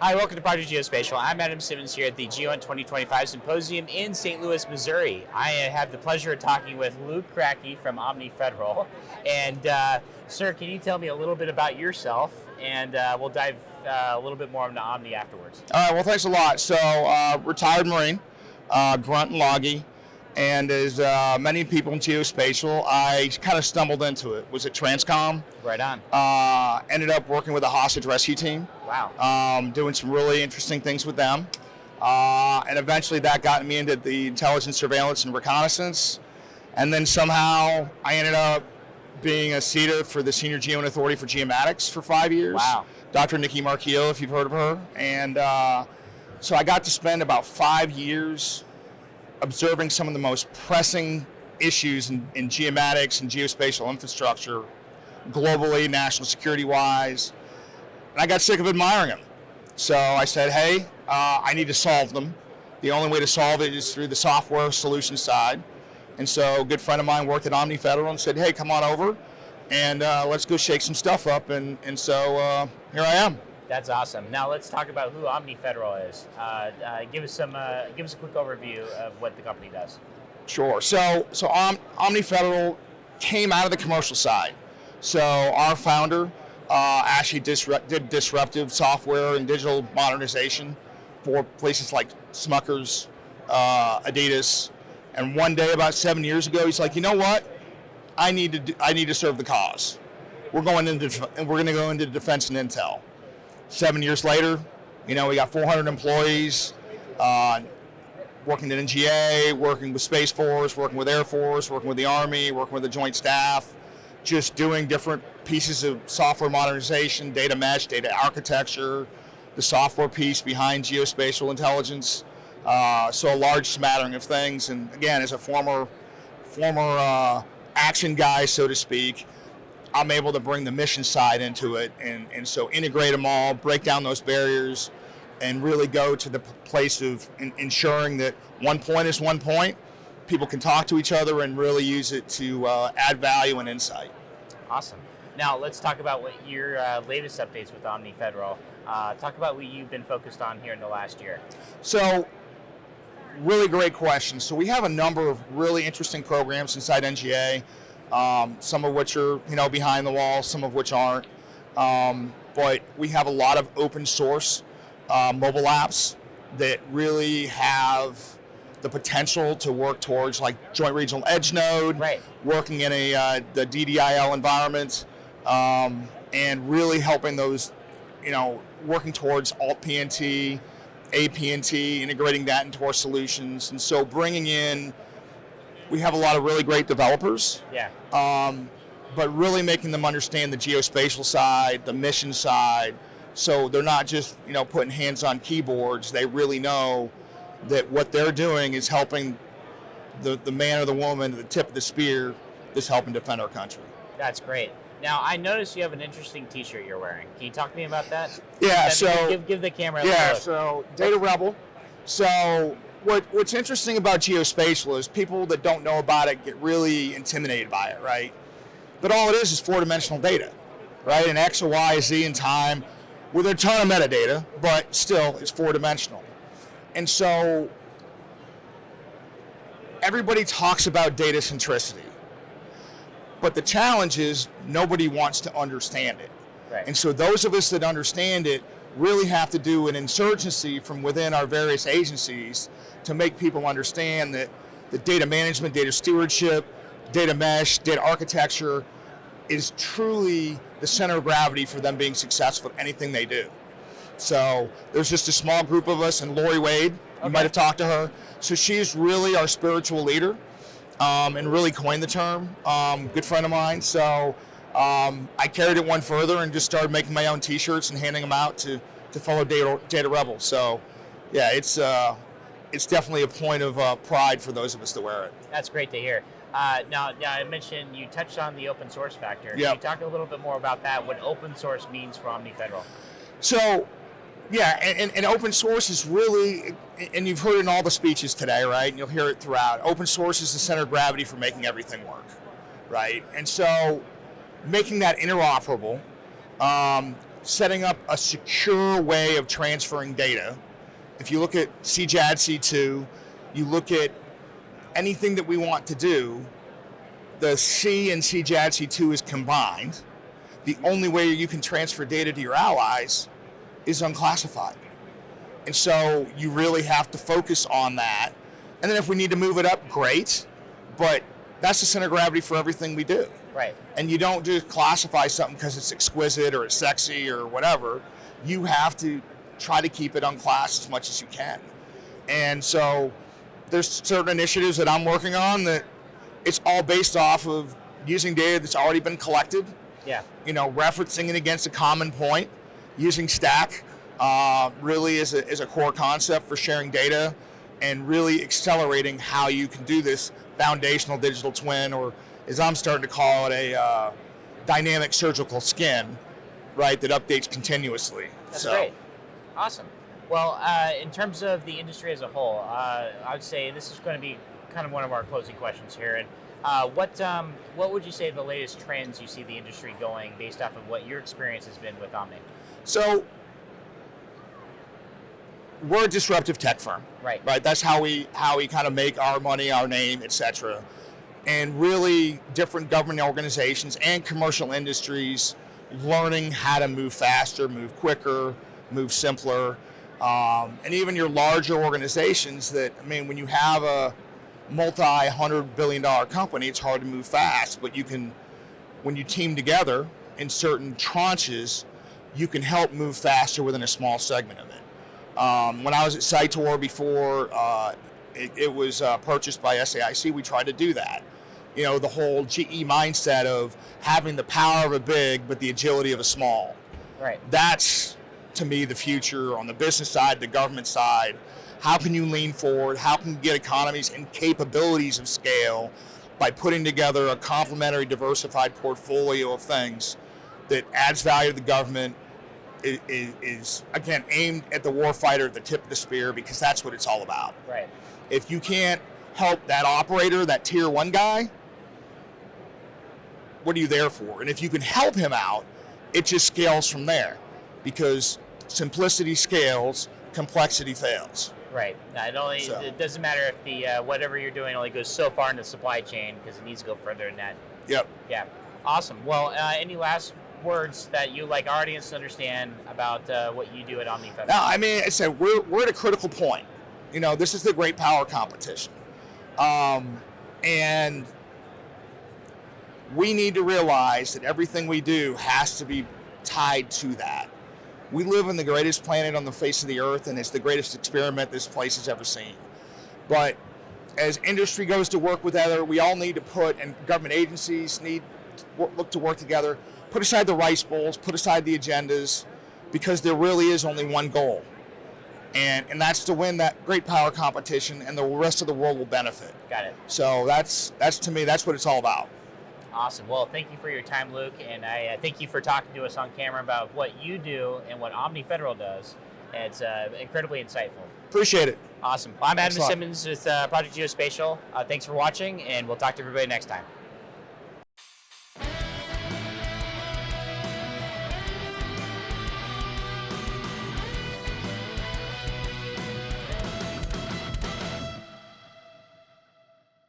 Hi, welcome to Project Geospatial. I'm Adam Simmons here at the GEOINT 2025 Symposium in St. Louis, Missouri. I have the pleasure of talking with Luke Kratky from Omni Federal. And sir, can you tell me a little bit about yourself? And we'll dive a little bit more into Omni afterwards. All right, well, thanks a lot. So, retired Marine, grunt and loggy, and as many people in geospatial, I kind of stumbled into it. Was at Transcom. Right on. Ended up working with a hostage rescue team. Wow. Doing some really interesting things with them. And eventually that got me into the intelligence, surveillance, and reconnaissance. And then somehow I ended up being a CETA for the Senior GEOINT Authority for Geomatics for 5 years. Wow. Dr. Nikki Marquillo, if you've heard of her. And so I got to spend about 5 years observing some of the most pressing issues in geomatics and geospatial infrastructure globally, national security-wise. And I got sick of admiring them. So I said, hey, I need to solve them. The only way to solve it is through the software solution side. And so a good friend of mine worked at Omni Federal and said, hey, come on over and let's go shake some stuff up. And so here I am. That's awesome. Now let's talk about who Omni Federal is. Give us a quick overview of what the company does. Sure. So Omni Federal came out of the commercial side. So our founder actually did disruptive software and digital modernization for places like Smuckers, Adidas, and one day about 7 years ago, he's like, you know what? I need to serve the cause. We're going to go into defense and intel. 7 years later, we got 400 employees, working at NGA, working with Space Force, working with Air Force, working with the Army, working with the Joint Staff, just doing different pieces of software modernization, data mesh, data architecture, the software piece behind geospatial intelligence. So a large smattering of things. And again, as a former action guy, so to speak, I'm able to bring the mission side into it, and so integrate them all, break down those barriers, and really go to the place of ensuring that one point is one point. People can talk to each other and really use it to add value and insight. Awesome. Now let's talk about what your latest updates with Omni Federal. Talk about what you've been focused on here in the last year. So, really great question. So we have a number of really interesting programs inside NGA. Some of which are, behind the wall, some of which aren't. But we have a lot of open source mobile apps that really have the potential to work towards like Joint Regional Edge Node, right, working in the DDIL environment, and really helping those, working towards alt PNT, APNT, integrating that into our solutions. And so bringing in, we have a lot of really great developers, but really making them understand the geospatial side, the mission side, so they're not just putting hands on keyboards. They really know that what they're doing is helping the man or the woman at the tip of the spear that's helping defend our country. That's great. Now I noticed you have an interesting T-shirt you're wearing. Can you talk to me about that? Yeah. Give the camera a look. So Data Rebel. So. What's interesting about geospatial is people that don't know about it get really intimidated by it, right? But all it is four-dimensional data, right? And X or Y, Z in time with a ton of metadata, but still it's four-dimensional. And so everybody talks about data centricity, but the challenge is nobody wants to understand it. Right. And so those of us that understand it really have to do an insurgency from within our various agencies to make people understand that the data management, data stewardship, data mesh, data architecture is truly the center of gravity for them being successful at anything they do. So there's just a small group of us, and Lori Wade, you might have talked to her. So she's really our spiritual leader, and really coined the term. Good friend of mine. So I carried it one further and just started making my own T-shirts and handing them out to fellow data rebels. So yeah, it's definitely a point of pride for those of us that wear it. That's great to hear. Now, I mentioned you touched on the open source factor. Can you talk a little bit more about that, what open source means for Omni Federal? So, yeah, and open source is really, and you've heard it in all the speeches today, right? And you'll hear it throughout. Open source is the center of gravity for making everything work, right? And so making that interoperable, setting up a secure way of transferring data. If you look at CJAD C2, you look at anything that we want to do, the C and CJAD C2 is combined. The only way you can transfer data to your allies is unclassified. And so you really have to focus on that. And then if we need to move it up, great. But that's the center of gravity for everything we do. Right. And you don't just classify something because it's exquisite or it's sexy or whatever. You have to try to keep it unclassed as much as you can. And so there's certain initiatives that I'm working on that it's all based off of using data that's already been collected. Yeah. Referencing it against a common point, using STAC really is a core concept for sharing data and really accelerating how you can do this foundational digital twin, or as I'm starting to call it, a dynamic surgical skin, right, that updates continuously. That's great. Awesome. Well, in terms of the industry as a whole, I would say this is going to be kind of one of our closing questions here. And what would you say are the latest trends you see the industry going based off of what your experience has been with Omni? So we're a disruptive tech firm. Right. Right. That's how we kind of make our money, our name, etc. And really different government organizations and commercial industries learning how to move faster, move quicker, move simpler. And even your larger organizations that, when you have a multi-$100 billion company, it's hard to move fast, but you can, when you team together in certain tranches, you can help move faster within a small segment of it. When I was at Cytor before it was purchased by SAIC, we tried to do that. The whole GE mindset of having the power of a big but the agility of a small. Right. That's, to me, the future on the business side, the government side. How can you lean forward? How can you get economies and capabilities of scale by putting together a complementary, diversified portfolio of things that adds value to the government, is again, aimed at the warfighter at the tip of the spear, because that's what it's all about. Right. If you can't help that operator, that tier one guy, what are you there for? And if you can help him out, it just scales from there, because simplicity scales, complexity fails. Right. It doesn't matter if the whatever you're doing only goes so far in the supply chain, because it needs to go further than that. Yep. Yeah. Awesome. Well, any last words that you like our audience to understand about what you do at Omni Federal? Now, I said we're at a critical point. This is the great power competition, and we need to realize that everything we do has to be tied to that. We live in the greatest planet on the face of the earth, and it's the greatest experiment this place has ever seen. But as industry goes to work with other, we all need to put, and government agencies need to look to work together, put aside the rice bowls, put aside the agendas, because there really is only one goal. And that's to win that great power competition, and the rest of the world will benefit. Got it. So that's to me, that's what it's all about. Awesome. Well, thank you for your time, Luke, and I thank you for talking to us on camera about what you do and what Omni Federal does. It's incredibly insightful. Appreciate it. Awesome. Well, I'm Adam Simmons with Project Geospatial. Thanks for watching, and we'll talk to everybody next time.